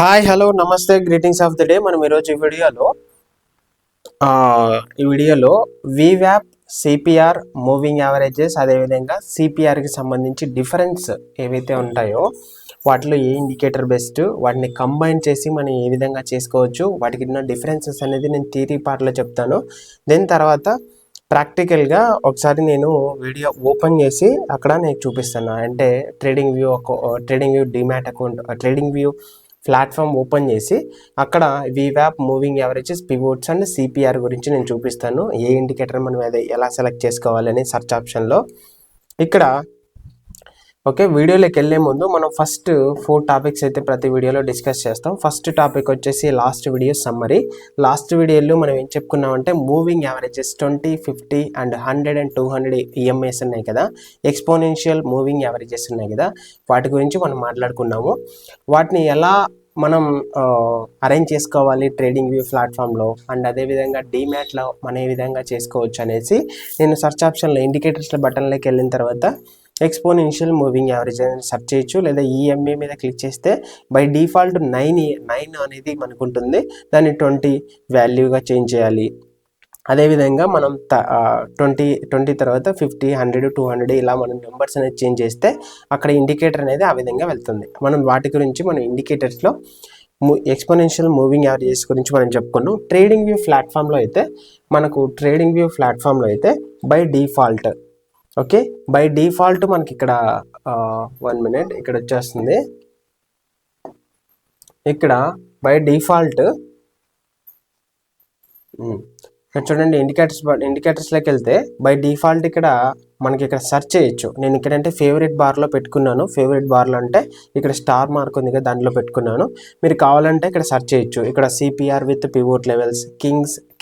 Hi hello నమస్తే greetings of the day. మనం ఈరోజు ఈ వీడియోలో వీవ్యాప్ సిపిఆర్ మూవింగ్ యావరేజెస్ అదేవిధంగా సిపిఆర్కి సంబంధించి డిఫరెన్స్ ఏవైతే ఉంటాయో వాటిలో ఏ ఇండికేటర్ బెస్ట్, వాటిని కంబైన్ చేసి మనం ఏ విధంగా చేసుకోవచ్చు, వాటికి ఉన్న డిఫరెన్సెస్ అనేది నేను థియరీ పార్ట్లో చెప్తాను. దెన్ తర్వాత ప్రాక్టికల్గా ఒకసారి నేను వీడియో ఓపెన్ చేసి అక్కడ నేను చూపిస్తాను. అంటే trading view demat account trading view platform open చేసి అక్కడ వీవ్యాప్ moving averages pivots and CPR గురించి నేను చూపిస్తాను. ఏ ఇండికేటర్ మనం అది ఎలా సెలెక్ట్ చేసుకోవాలని సెర్చ్ ఆప్షన్లో ఇక్కడ. ఓకే, వీడియోలోకి వెళ్ళే ముందు మనం ఫస్ట్ 4 టాపిక్స్ అయితే ప్రతి వీడియోలో డిస్కస్ చేస్తాం. ఫస్ట్ టాపిక్ వచ్చేసి లాస్ట్ వీడియో సమ్మరీ. లాస్ట్ వీడియోలో మనం ఏం చెప్పుకున్నామంటే moving averages 20, 50 and 100 and 200 EMAs ఉన్నాయి కదా, ఎక్స్పోనెన్షియల్ మూవింగ్ యావరేజెస్ ఉన్నాయి కదా, వాటి గురించి మనం మాట్లాడుకున్నాము. వాటిని ఎలా మనం అరేంజ్ చేసుకోవాలి ట్రేడింగ్ వ్యూ ప్లాట్ఫామ్లో అండ్ అదేవిధంగా డీమ్యాట్లో మనం ఏ విధంగా చేసుకోవచ్చు అనేసి నేను సెర్చ్ ఆప్షన్లో ఇండికేటర్స్ బటన్లోకి వెళ్ళిన తర్వాత ఎక్స్పోనెన్షియల్ మూవింగ్ యావరేజ్ అని సెర్చ్ చేయొచ్చు, లేదా ఈఎంఏ మీద క్లిక్ చేస్తే బై డిఫాల్ట్ 9 అనేది మనకు ఉంటుంది. దాన్ని 20 వాల్యూగా చేంజ్ చేయాలి. అదేవిధంగా మనం 20 తర్వాత 50, 100, 200 ఇలా మనం నెంబర్స్ అనేది చేంజ్ చేస్తే అక్కడ ఇండికేటర్ అనేది ఆ విధంగా వెళ్తుంది. మనం వాటి గురించి మనం ఇండికేటర్స్లో ఎక్స్పోనెన్షియల్ మూవింగ్ యావరేజెస్ గురించి మనం చెప్పుకున్నాం. ట్రేడింగ్ వ్యూ ప్లాట్ఫామ్లో అయితే by default okay, by default మనకి ఇక్కడ 1 మినిట్ ఇక్కడ వచ్చేస్తుంది. ఇక్కడ బై డిఫాల్ట్ ఇక్కడ చూడండి, ఇండికేటర్స్లోకి వెళ్తే బై డిఫాల్ట్ ఇక్కడ మనకి ఇక్కడ సెర్చ్ చేయొచ్చు. నేను ఇక్కడంటే ఫేవరెట్ బార్లో పెట్టుకున్నాను. ఫేవరెట్ బార్లో అంటే ఇక్కడ స్టార్ మార్క్ ఉంది కదా, దాంట్లో పెట్టుకున్నాను. మీరు కావాలంటే ఇక్కడ సెర్చ్ చేయొచ్చు. ఇక్కడ CPR with pivot levels,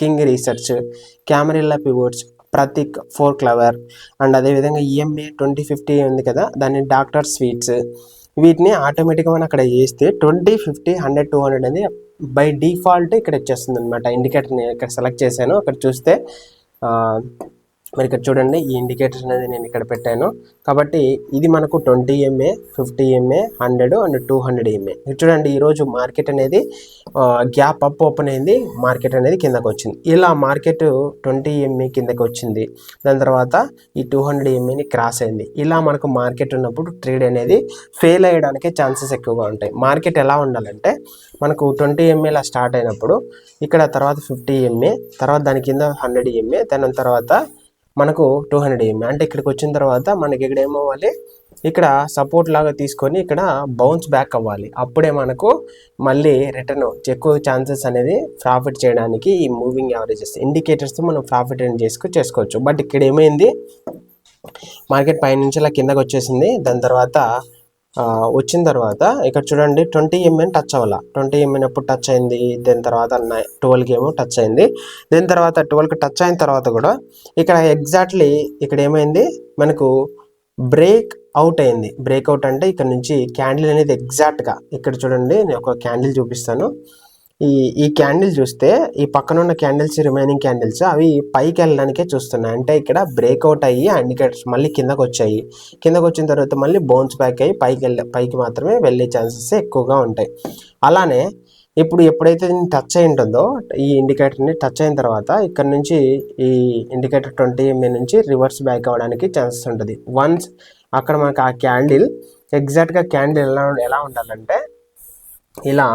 king research, Camarilla pivots, ప్రతిక్ 4 క్లవర్ అండ్ అదేవిధంగా ఈఎంఏ 2050 ఉంది కదా, దాన్ని డాక్టర్ స్వీట్స్. వీటిని ఆటోమేటిక్గా మనం అక్కడ చేస్తే 20, 50, 100, 200 అనేది బై డిఫాల్ట్ ఇక్కడ వచ్చేస్తుంది అనమాట. ఇండికేటర్ నేను ఇక్కడ సెలెక్ట్ చేశాను. అక్కడ చూస్తే మరి ఇక్కడ చూడండి, ఈ ఇండికేటర్ అనేది నేను ఇక్కడ పెట్టాను. కాబట్టి ఇది మనకు 20 ఎంఏ, 50 ఎంఏ, 100 అండ్ 200 ఎంఏ. చూడండి, ఈరోజు మార్కెట్ అనేది గ్యాప్ అప్ ఓపెన్ అయింది, మార్కెట్ అనేది కిందకు వచ్చింది. ఇలా మార్కెట్ 20 ఎంఏ కిందకి వచ్చింది, దాని తర్వాత ఈ 200 ఎంఏని క్రాస్ అయింది. ఇలా మనకు మార్కెట్ ఉన్నప్పుడు ట్రేడ్ అనేది ఫెయిల్ అయ్యడానికి ఛాన్సెస్ ఎక్కువగా ఉంటాయి. మార్కెట్ ఎలా ఉండాలంటే మనకు 20 ఎంఏలా స్టార్ట్ అయినప్పుడు ఇక్కడ తర్వాత 50 ఎంఏ, తర్వాత దాని కింద 100 ఎంఏ, దాని తర్వాత మనకు 200 ఎంఏ. అంటే ఇక్కడికి వచ్చిన తర్వాత మనకి ఇక్కడ ఏమవ్వాలి, ఇక్కడ సపోర్ట్ లాగా తీసుకొని ఇక్కడ బౌన్స్ బ్యాక్ అవ్వాలి. అప్పుడే మనకు మళ్ళీ రిటర్న్ ఎక్కువ ఛాన్సెస్ అనేది ప్రాఫిట్ చేయడానికి ఈ మూవింగ్ యావరేజెస్ ఇండికేటర్స్తో మనం ప్రాఫిట్ చేసుకోవచ్చు. బట్ ఇక్కడ ఏమైంది, మార్కెట్ పైనుంచి ఇలా కిందకి వచ్చేసింది. దాని తర్వాత వచ్చిన తర్వాత ఇక్కడ చూడండి 20 ఎంఏని టచ్ అవ్వాల. 20 ఎంఏని ఎప్పుడు టచ్ అయింది, దాని తర్వాత 12కి ఏమో టచ్ అయింది. దాని తర్వాత 12కి టచ్ అయిన తర్వాత కూడా ఇక్కడ ఎగ్జాక్ట్లీ ఇక్కడ ఏమైంది, మనకు బ్రేక్ అవుట్ అయింది. బ్రేక్అవుట్ అంటే ఇక్కడ నుంచి క్యాండిల్ అనేది ఎగ్జాక్ట్గా ఇక్కడ చూడండి, నేను ఒక క్యాండిల్ చూపిస్తాను. ఈ క్యాండిల్ చూస్తే ఈ పక్కన ఉన్న క్యాండిల్స్, రిమైనింగ్ క్యాండిల్స్ అవి పైకి వెళ్ళడానికే చూస్తున్నాయి. అంటే ఇక్కడ బ్రేక్అవుట్ అయ్యి ఇండికేటర్స్ మళ్ళీ కిందకు వచ్చాయి. కిందకు వచ్చిన తర్వాత మళ్ళీ బౌన్స్ బ్యాక్ అయ్యి పైకి మాత్రమే వెళ్ళే ఛాన్సెస్ ఎక్కువగా ఉంటాయి. అలానే ఇప్పుడు ఎప్పుడైతే దీన్ని టచ్ అయి ఉంటుందో, ఈ ఇండికేటర్ని టచ్ అయిన తర్వాత ఇక్కడ నుంచి ఈ ఇండికేటర్ 20 ఎంఏ నుంచి రివర్స్ బ్యాక్ అవ్వడానికి ఛాన్సెస్ ఉంటుంది. వన్స్ అక్కడ మనకు ఆ క్యాండిల్ ఎగ్జాక్ట్గా క్యాండిల్ ఎలా ఉండాలంటే ఇలా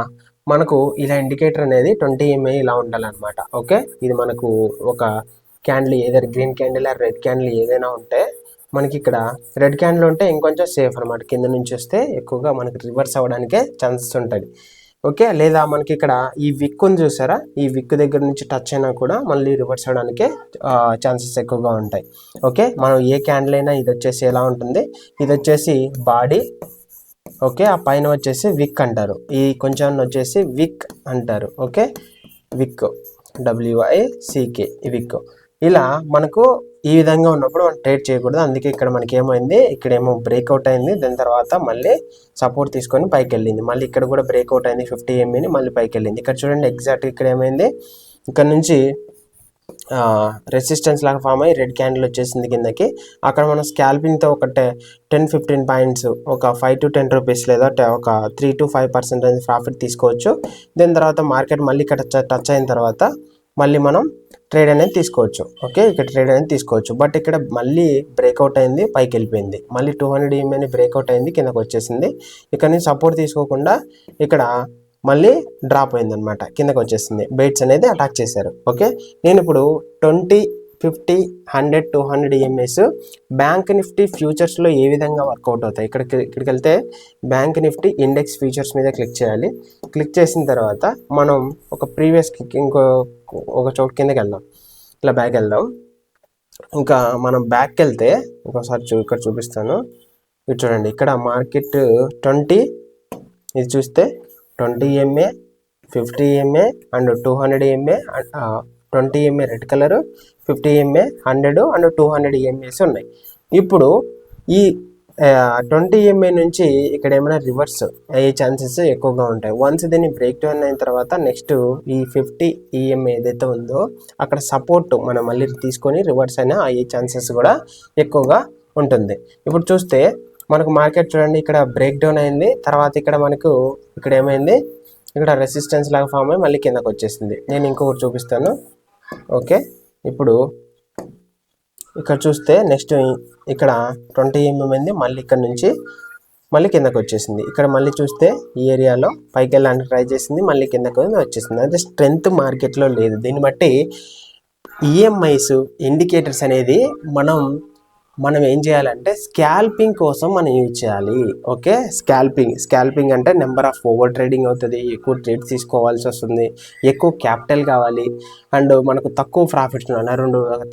మనకు ఇలా ఇండికేటర్ అనేది 20 ఎంఏ ఇలా ఉండాలన్నమాట. ఓకే, ఇది మనకు ఒక క్యాండిల్ ఏదైనా green candle or red candle ఏదైనా ఉంటే మనకి ఇక్కడ రెడ్ క్యాండిల్ ఉంటే ఇంకొంచెం సేఫ్ అనమాట. కింద నుంచి వస్తే ఎక్కువగా మనకి రివర్స్ అవ్వడానికే ఛాన్సెస్ ఉంటుంది. ఓకే, లేదా మనకి ఇక్కడ ఈ విక్ ఉంది చూసారా, ఈ విక్ దగ్గర నుంచి టచ్ అయినా కూడా మళ్ళీ రివర్స్ అవ్వడానికే ఛాన్సెస్ ఎక్కువగా ఉంటాయి. ఓకే, మనం ఏ క్యాండిల్ అయినా ఇది వచ్చేసి ఎలా ఉంటుంది, ఇది వచ్చేసి బాడీ. ఓకే, ఆ పైన వచ్చేసి విక్ అంటారు, ఈ కొంచెం వచ్చేసి విక్ అంటారు. ఓకే, విక్ WICK విక్. ఇలా మనకు ఈ విధంగా ఉన్నప్పుడు మనం ట్రేడ్ చేయకూడదు. అందుకే ఇక్కడ మనకి ఏమైంది, ఇక్కడేమో బ్రేక్అవుట్ అయింది, దాని తర్వాత మళ్ళీ సపోర్ట్ తీసుకొని పైకి వెళ్ళింది. మళ్ళీ ఇక్కడ కూడా బ్రేక్అవుట్ అయింది 50 ఎంఏని, మళ్ళీ పైకి వెళ్ళింది. ఇక్కడ చూడండి ఎగ్జాక్ట్ ఇక్కడ ఏమైంది, ఇక్కడ నుంచి రెసిస్టెన్స్ లాగా ఫామ్ అయ్యి రెడ్ క్యాండిల్ వచ్చేసింది కిందకి. అక్కడ మనం స్కాల్పింగ్తో ఒక 10-15 పాయింట్స్, ఒక 5-10 రూపీస్ లేదా ఒక 3-5% అనేది ప్రాఫిట్ తీసుకోవచ్చు. దీని తర్వాత మార్కెట్ మళ్ళీ ఇక్కడ టచ్ అయిన తర్వాత మళ్ళీ మనం ట్రేడ్ అనేది తీసుకోవచ్చు. ఓకే, ఇక్కడ ట్రేడ్ అనేది తీసుకోవచ్చు. బట్ ఇక్కడ మళ్ళీ బ్రేక్అవుట్ అయింది, పైకి వెళ్ళిపోయింది. మళ్ళీ 200 EMA బ్రేక్అవుట్ అయింది, కిందకు వచ్చేసింది. ఇక్కడ నుంచి సపోర్ట్ తీసుకోకుండా ఇక్కడ మళ్ళీ డ్రాప్ అయిందనమాట, కిందకు వచ్చేసింది. బెయిట్స్ అనేది అటాక్ చేశారు. ఓకే, నేను ఇప్పుడు 20, 50, 100, 200 EMAs బ్యాంక్ నిఫ్టీ ఫ్యూచర్స్లో ఏ విధంగా వర్కౌట్ అవుతాయి. ఇక్కడికి వెళ్తే బ్యాంక్ నిఫ్టీ ఇండెక్స్ ఫ్యూచర్స్ మీద క్లిక్ చేయాలి. క్లిక్ చేసిన తర్వాత మనం ఒక ప్రీవియస్ ఒక చోటు కిందకి వెళ్దాం, ఇలా బ్యాక్ వెళ్దాం. ఇంకా మనం బ్యాక్కి వెళ్తే ఇంకోసారి ఇక్కడ చూపిస్తాను. ఇది చూడండి, ఇక్కడ మార్కెట్ 20, ఇది చూస్తే 20 EMA, 50 EMA and 200 EMA, 20 EMA red colour, 50 EMA, 100 and 200 EMAs ఉన్నాయి. ఇప్పుడు ఈ 20 EMA నుంచి ఇక్కడ ఏమైనా రివర్స్ అయ్యే ఛాన్సెస్ ఎక్కువగా ఉంటాయి. వన్స్ దీన్ని బ్రేక్ డౌన్ అయిన తర్వాత నెక్స్ట్ ఈ 50 EMA ఏదైతే ఉందో అక్కడ సపోర్ట్ మనం మళ్ళీ తీసుకొని రివర్స్ అయినా అయ్యే ఛాన్సెస్ కూడా ఎక్కువగా ఉంటుంది. ఇప్పుడు చూస్తే మనకు మార్కెట్ చూడండి, ఇక్కడ బ్రేక్ డౌన్ అయింది. తర్వాత ఇక్కడ మనకు ఇక్కడ ఏమైంది, ఇక్కడ రెసిస్టెన్స్ లాగా ఫామ్ అయ్యి మళ్ళీ కిందకు వచ్చేసింది. నేను ఇంకొకటి చూపిస్తాను. ఓకే, ఇప్పుడు ఇక్కడ చూస్తే నెక్స్ట్ ఇక్కడ 20 EMA అయింది, మళ్ళీ ఇక్కడ నుంచి మళ్ళీ కిందకు వచ్చేసింది. ఇక్కడ మళ్ళీ చూస్తే ఈ ఏరియాలో పైకి వెళ్ళడానికి ట్రై చేసింది, మళ్ళీ కిందకు వచ్చేసింది. అంటే స్ట్రెంత్ మార్కెట్లో లేదు. దీన్ని బట్టి ఈఎంఐస్ ఇండికేటర్స్ అనేది మనం ఏం చేయాలంటే స్కాల్పింగ్ కోసం మనం యూజ్ చేయాలి. ఓకే, స్కాల్పింగ్ అంటే నెంబర్ ఆఫ్ ఓవర్ ట్రేడింగ్ అవుతుంది, ఎక్కువ ట్రేడ్ తీసుకోవాల్సి వస్తుంది, ఎక్కువ క్యాపిటల్ కావాలి, అండ్ మనకు తక్కువ ప్రాఫిట్స్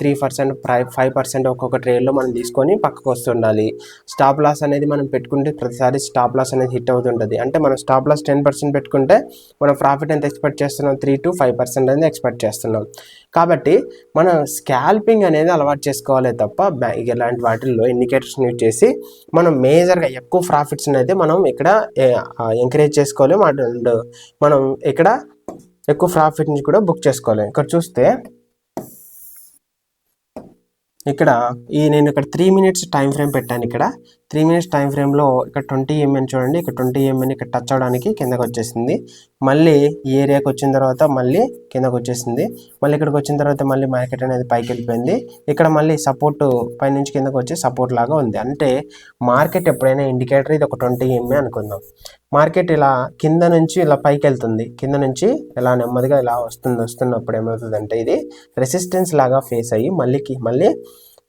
3%, 5% ఒక్కొక్క ట్రేడ్లో మనం తీసుకొని పక్కకు వస్తుండాలి. స్టాప్ లాస్ అనేది మనం పెట్టుకుంటే ప్రతిసారి స్టాప్ లాస్ అనేది హిట్ అవుతుంటుంది. అంటే మనం స్టాప్ లాస్ 10% పెట్టుకుంటే మనం ప్రాఫిట్ ఎంత ఎక్స్పెక్ట్ చేస్తున్నాం, 3-5% అనేది ఎక్స్పెక్ట్ చేస్తున్నాం. కాబట్టి మనం స్కాల్పింగ్ అనేది అలవాటు చేసుకోవాలి తప్ప ఇలాంటి వాటిల్లో ఇండికేటర్స్ యూజ్ చేసి మనం మేజర్గా ఎక్కువ ప్రాఫిట్స్ అయితే మనం ఇక్కడ ఎంకరేజ్ చేసుకోవాలి. అండ్ మనం ఇక్కడ ఎక్కువ ప్రాఫిట్ నుంచి కూడా బుక్ చేసుకోవాలి. ఇక్కడ చూస్తే ఇక్కడ నేను ఇక్కడ 3 minutes టైం ఫ్రేమ్ పెట్టాను. ఇక్కడ 3 minutes టైం ఫ్రేమ్లో ఇక్కడ 20 EMA చూడండి, ఇక్కడ 20 EMA ఇక్కడ టచ్ అవడానికి కిందకు వచ్చేసింది. మళ్ళీ ఈ ఏరియాకి వచ్చిన తర్వాత మళ్ళీ కిందకు వచ్చేసింది. మళ్ళీ ఇక్కడికి వచ్చిన తర్వాత మళ్ళీ మార్కెట్ అనేది పైకి వెళ్ళిపోయింది. ఇక్కడ మళ్ళీ సపోర్ట్ పైనుంచి కిందకు వచ్చి సపోర్ట్ లాగా ఉంది. అంటే మార్కెట్ ఎప్పుడైనా ఇండికేటర్ ఇది ఒక 20 EMA అనుకుందాం. మార్కెట్ ఇలా కింద నుంచి ఇలా పైకి వెళ్తుంది, కింద నుంచి ఇలా నెమ్మదిగా ఇలా వస్తున్నప్పుడు ఏమవుతుందంటే ఇది రెసిస్టెన్స్ లాగా ఫేస్ అయ్యి మళ్ళీ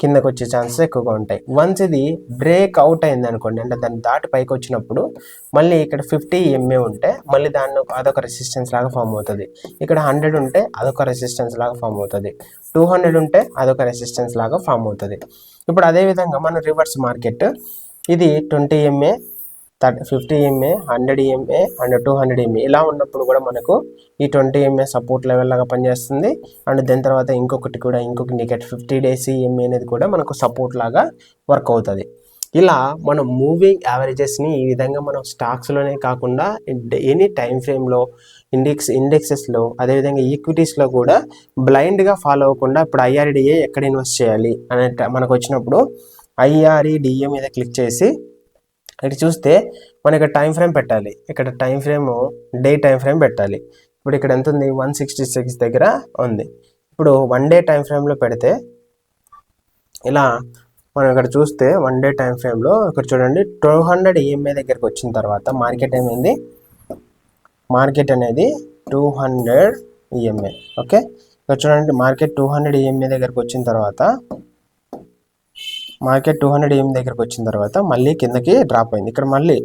కిందకు వచ్చే ఛాన్సెస్ ఎక్కువగా ఉంటాయి. వన్స్ ఇది బ్రేక్ అవుట్ అయింది అనుకోండి, అంటే దాన్ని దాటి పైకి వచ్చినప్పుడు మళ్ళీ ఇక్కడ 50 EMA ఉంటే మళ్ళీ అదొక రెసిస్టెన్స్ లాగా ఫామ్ అవుతుంది. ఇక్కడ 100 ఉంటే అదొక రెసిస్టెన్స్ లాగా ఫామ్ అవుతుంది. 200 ఉంటే అదొక రెసిస్టెన్స్ లాగా ఫామ్ అవుతుంది. ఇప్పుడు అదేవిధంగా మన రివర్స్ మార్కెట్ ఇది 20 EMA, 50 EMA, 100 EMA and 200 EMA ఇలా ఉన్నప్పుడు కూడా మనకు ఈ 20 EMA సపోర్ట్ లెవెల్ లాగా పనిచేస్తుంది. అండ్ దాని తర్వాత ఇంకొక ఇండికేటర్ 50 days EMA అనేది కూడా మనకు సపోర్ట్ లాగా వర్క్ అవుతుంది. ఇలా మనం మూవింగ్ యావరేజెస్ని ఈ విధంగా మనం స్టాక్స్లోనే కాకుండా ఎనీ టైం ఫ్రేమ్లో ఇండెక్సెస్లో అదేవిధంగా ఈక్విటీస్లో కూడా బ్లైండ్గా ఫాలో అవ్వకుండా ఇప్పుడు IRDA ఎక్కడ ఇన్వెస్ట్ చేయాలి అనే మనకు వచ్చినప్పుడు IRDA మీద క్లిక్ చేసి ఇక్కడ చూస్తే మనం ఇక్కడ టైం ఫ్రేమ్ పెట్టాలి. ఇక్కడ time frame day time frame పెట్టాలి. ఇప్పుడు ఇక్కడ ఎంత ఉంది, 166 దగ్గర ఉంది. ఇప్పుడు 1 day టైం ఫ్రేమ్లో పెడితే ఇలా మనం ఇక్కడ చూస్తే 1 day టైం ఫ్రేమ్లో ఇక్కడ చూడండి 200 EMA దగ్గరికి వచ్చిన తర్వాత మార్కెట్ ఏమైంది, మార్కెట్ అనేది 200 EMA. ఓకే, ఇక్కడ చూడండి మార్కెట్ 200 EMA దగ్గరికి వచ్చిన తర్వాత మళ్ళీ కిందకి డ్రాప్ అయింది. ఇక్కడ మళ్ళీ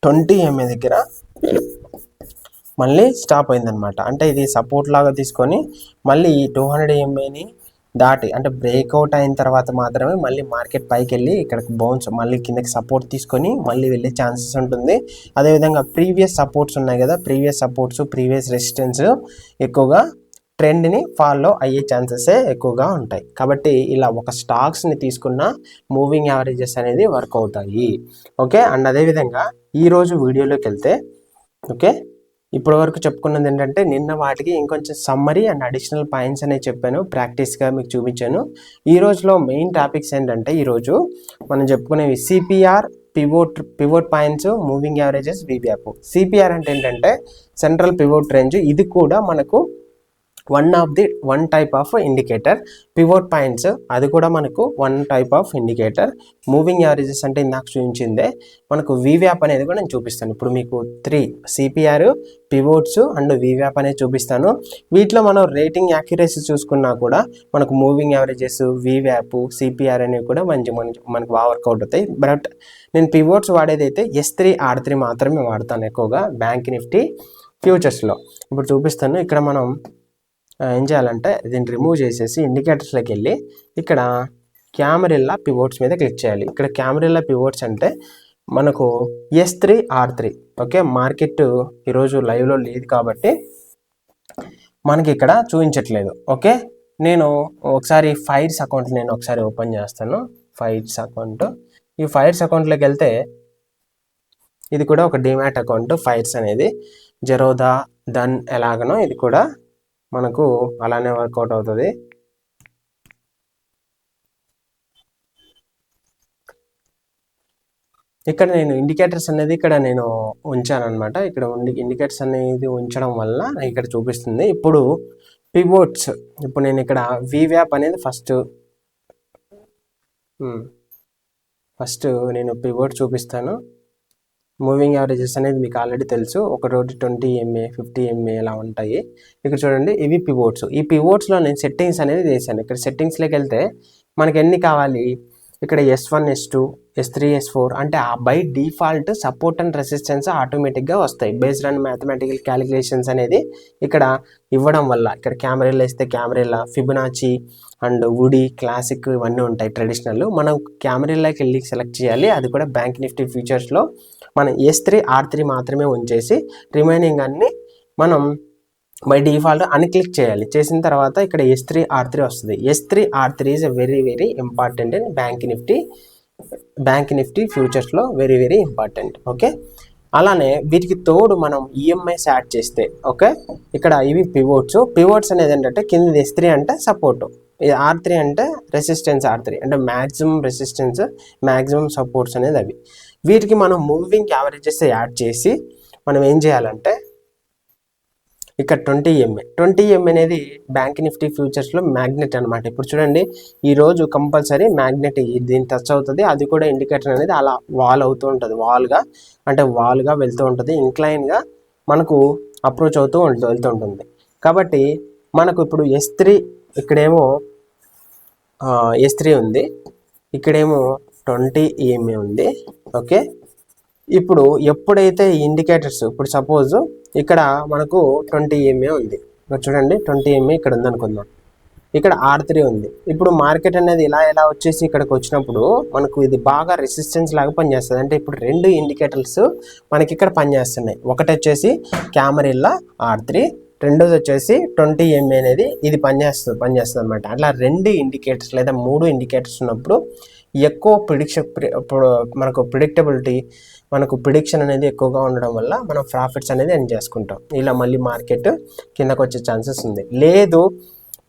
20 EMA దగ్గర మళ్ళీ స్టాప్ అయిందనమాట. అంటే ఇది సపోర్ట్ లాగా తీసుకొని మళ్ళీ 200 EMAని దాటి అంటే బ్రేక్అవుట్ అయిన తర్వాత మాత్రమే మళ్ళీ మార్కెట్ పైకి వెళ్ళి ఇక్కడికి బౌన్స్ మళ్ళీ కిందకి సపోర్ట్ తీసుకొని మళ్ళీ వెళ్ళే ఛాన్సెస్ ఉంటుంది. అదేవిధంగా ప్రీవియస్ సపోర్ట్స్ ఉన్నాయి కదా, ప్రీవియస్ రెసిస్టెన్స్ ఎక్కువగా ట్రెండ్ని ఫాలో అయ్యే ఛాన్సెస్ ఎక్కువగా ఉంటాయి. కాబట్టి ఇలా ఒక స్టాక్స్ని తీసుకున్న మూవింగ్ యావరేజెస్ అనేది వర్క్ అవుతాయి. ఓకే, అండ్ అదేవిధంగా ఈరోజు వీడియోలోకి వెళ్తే ఓకే ఇప్పటి వరకు చెప్పుకున్నది ఏంటంటే నిన్న వాటికి ఇంకొంచెం సమ్మరీ అండ్ అడిషనల్ పాయింట్స్ అనేవి చెప్పాను, ప్రాక్టీస్గా మీకు చూపించాను. ఈ రోజులో మెయిన్ టాపిక్స్ ఏంటంటే ఈరోజు మనం చెప్పుకునేవి CPR, pivot points, moving averages, వీవ్యాప్. సిపిఆర్ అంటే ఏంటంటే సెంట్రల్ పివోట్ రేంజ్. ఇది కూడా మనకు one type of indicator. Pivot points అది కూడా మనకు one type of indicator. Moving averages అంటే ఇందాక చూపించిందే. మనకు వీవ్యాప్ అనేది కూడా నేను చూపిస్తాను. ఇప్పుడు మీకు 3 సిపిఆర్, పివోట్స్ అండ్ వీవ్యాప్ అనేది చూపిస్తాను. వీటిలో మనం రేటింగ్ యాక్యురసీ చూసుకున్నా కూడా మనకు మూవింగ్ యావరేజెస్, వీవ్యాప్, సిపిఆర్ అనేవి కూడా మనకు బాగా వర్కౌట్ అవుతాయి. బట్ నేను పివోట్స్ వాడేది అయితే S3, R3 మాత్రమే వాడతాను ఎక్కువగా బ్యాంక్ నిఫ్టీ ఫ్యూచర్స్లో. ఇప్పుడు చూపిస్తాను. ఇక్కడ మనం ఏం చేయాలంటే దీన్ని రిమూవ్ చేసేసి ఇండికేటర్స్లోకి వెళ్ళి ఇక్కడ క్యామరిల్లా పివోట్స్ మీద క్లిక్ చేయాలి. ఇక్కడ క్యామరిల్లా పివోట్స్ అంటే మనకు S3, R3. ఓకే, మార్కెట్ ఈరోజు లైవ్లో లేదు కాబట్టి మనకి ఇక్కడ చూపించట్లేదు. ఓకే, నేను ఒకసారి ఫైర్స్ అకౌంట్ నేను ఒకసారి ఓపెన్ చేస్తాను. ఫైర్స్ అకౌంట్, ఈ ఫైర్స్ అకౌంట్లోకి వెళ్తే ఇది కూడా ఒక డిమాట్ అకౌంట్. ఫైర్స్ అనేది జెరోదా డన్ ఎలాగనో ఇది కూడా మనకు అలానే వర్కౌట్ అవుతుంది. ఇక్కడ నేను ఇండికేటర్స్ అనేది ఇక్కడ నేను ఉంచాను అనమాట. ఇక్కడ ఇండికేటర్స్ అనేది ఉంచడం వల్ల ఇక్కడ చూపిస్తుంది. ఇప్పుడు పివోట్స్, ఇప్పుడు నేను ఇక్కడ వీవ్యాప్ అనేది ఫస్ట్ నేను పివోట్ చూపిస్తాను. మూవింగ్ యావరేజెస్ అనేది మీకు ఆల్రెడీ తెలుసు. ఒకరోజు 20 MA 50 MA ఇలా ఉంటాయి. ఇక్కడ చూడండి, ఇవి పివోట్స్. ఈ పివోట్స్లో నేను సెట్టింగ్స్ అనేది చేశాను. ఇక్కడ సెట్టింగ్స్లోకి వెళ్తే మనకి ఎన్ని కావాలి, ఇక్కడ S1, S2, S3, S4 అంటే by default support and resistance ఆటోమేటిక్గా వస్తాయి బేస్డ్ ఆన్ మ్యాథమెటికల్ క్యాలిక్యులేషన్స్ అనేది ఇక్కడ ఇవ్వడం వల్ల. ఇక్కడ కెమెరాలో వేస్తే కెమెరాల, ఫిబొనాచి అండ్ వుడీ, క్లాసిక్ ఇవన్నీ ఉంటాయి ట్రెడిషనల్. మనం కెమెరాలోకి వెళ్ళి సెలెక్ట్ చేయాలి. అది కూడా బ్యాంక్ నిఫ్టీ ఫ్యూచర్స్లో మనం S3, R3 మాత్రమే ఉంచేసి రిమైనింగ్ అన్ని మనం బై డిఫాల్ట్ అని క్లిక్ చేయాలి. చేసిన తర్వాత ఇక్కడ S3, R3 వస్తుంది. S3, R3 is very very important in bank Nifty ఫ్యూచర్స్లో, వెరీ వెరీ ఇంపార్టెంట్. ఓకే, అలానే వీటికి తోడు మనం ఈఎంఐస్ యాడ్ చేస్తే, ఓకే, ఇక్కడ ఇవి పివోట్స్ అనేది ఏంటంటే కింద S3 అంటే సపోర్టు, R3 అంటే రెసిస్టెన్స్. R3 అంటే మ్యాక్సిమం రెసిస్టెన్స్, మ్యాక్సిమం సపోర్ట్స్ అనేది అవి. వీటికి మనం మూవింగ్ యావరేజెస్ యాడ్ చేసి మనం ఏం చేయాలంటే ఇక్కడ 20 MA అనేది బ్యాంక్ నిఫ్టీ ఫ్యూచర్స్లో మ్యాగ్నెట్ అనమాట. ఇప్పుడు చూడండి, ఈరోజు కంపల్సరీ మ్యాగ్నెట్ దీన్ని టచ్ అవుతుంది. అది కూడా ఇండికేటర్ అనేది అలా వాల్ అవుతూ ఉంటుంది, వాల్గా వెళ్తూ ఉంటుంది, ఇంక్లైన్గా మనకు అప్రోచ్ అవుతూ వెళ్తూ ఉంటుంది. కాబట్టి మనకు ఇప్పుడు S3, ఇక్కడేమో S3 ఉంది, ఇక్కడేమో 20 MA ఉంది. ఓకే, ఇప్పుడు ఎప్పుడైతే ఇండికేటర్స్, ఇప్పుడు సపోజ్ ఇక్కడ మనకు 20 MA ఉంది, ఇక్కడ చూడండి 20 MA ఇక్కడ ఉంది అనుకుందాం, ఇక్కడ R3 ఉంది. ఇప్పుడు మార్కెట్ అనేది ఇలా వచ్చేసి ఇక్కడికి వచ్చినప్పుడు మనకు ఇది బాగా రెసిస్టెన్స్ లాగా పనిచేస్తుంది. అంటే ఇప్పుడు 2 ఇండికేటర్స్ మనకి ఇక్కడ పనిచేస్తున్నాయి. ఒకటి వచ్చేసి క్యామరిల్లా R3, రెండోది వచ్చేసి 20 MA అనేది ఇది పనిచేస్తుంది అనమాట. అట్లా 2 ఇండికేటర్స్ లేదా 3 ఇండికేటర్స్ ఉన్నప్పుడు ఎక్కువ మనకు ప్రిడిక్టబిలిటీ, మనకు ప్రిడిక్షన్ అనేది ఎక్కువగా ఉండడం వల్ల మనం ప్రాఫిట్స్ అనేది ఎర్న్ చేసుకుంటాం. ఇలా మళ్ళీ మార్కెట్ కిందకు వచ్చే ఛాన్సెస్ ఉంది. లేదు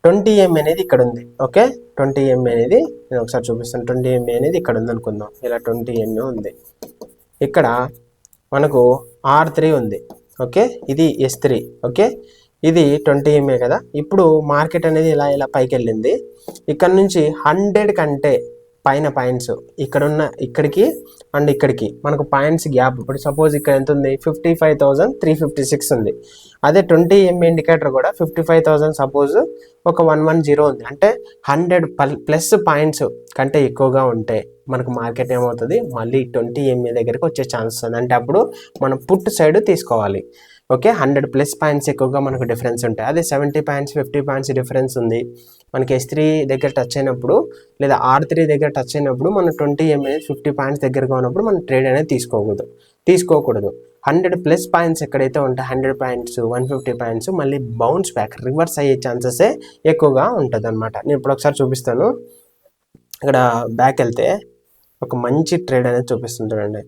20 MA అనేది ఇక్కడ ఉంది. ఓకే, 20 MA అనేది నేను ఒకసారి చూపిస్తాను. 20 MA అనేది ఇక్కడ ఉంది అనుకుందాం. ఇలా 20 MA ఉంది, ఇక్కడ మనకు R3 ఉంది. ఓకే, ఇది S3. ఓకే, ఇది 20 MA కదా. ఇప్పుడు మార్కెట్ అనేది ఇలా పైకి వెళ్ళింది. ఇక్కడ నుంచి 100 కంటే పైన పాయింట్స్ ఇక్కడికి అండ్ ఇక్కడికి మనకు పాయింట్స్ గ్యాప్. ఇప్పుడు సపోజ్ ఇక్కడ ఎంత ఉంది, 55,356 ఉంది. అదే 20 MA ఇండికేటర్ కూడా 55,000 సపోజ్ ఒక 110 ఉంది. అంటే 100+ పాయింట్స్ కంటే ఎక్కువగా ఉంటే మనకు మార్కెట్ ఏమవుతుంది, మళ్ళీ 20 MA దగ్గరికి వచ్చే ఛాన్స్ ఉంది. అంటే అప్పుడు మనం పుట్ సైడ్ తీసుకోవాలి. ఓకే, 100+ పాయింట్స్ ఎక్కువగా మనకు డిఫరెన్స్ ఉంటాయి. అదే 70 పాయింట్స్ 50 పాయింట్స్ డిఫరెన్స్ ఉంది మనకి S3 దగ్గర టచ్ అయినప్పుడు, లేదా R3 దగ్గర టచ్ అయినప్పుడు మనం 20 MA 50 పాయింట్స్ దగ్గరగా ఉన్నప్పుడు మనం ట్రేడ్ అనేది తీసుకోకూడదు. 100+ పాయింట్స్ ఎక్కడైతే ఉంటాయి, 100 పాయింట్స్ 150 పాయింట్స్ మళ్ళీ బౌన్స్ బ్యాక్, రివర్స్ అయ్యే ఛాన్సెసే ఎక్కువగా ఉంటుంది అనమాట. నేను ఇప్పుడు ఒకసారి చూపిస్తాను. ఇక్కడ బ్యాక్ వెళ్తే ఒక మంచి ట్రేడ్ అనేది చూపిస్తుంది చూడండి.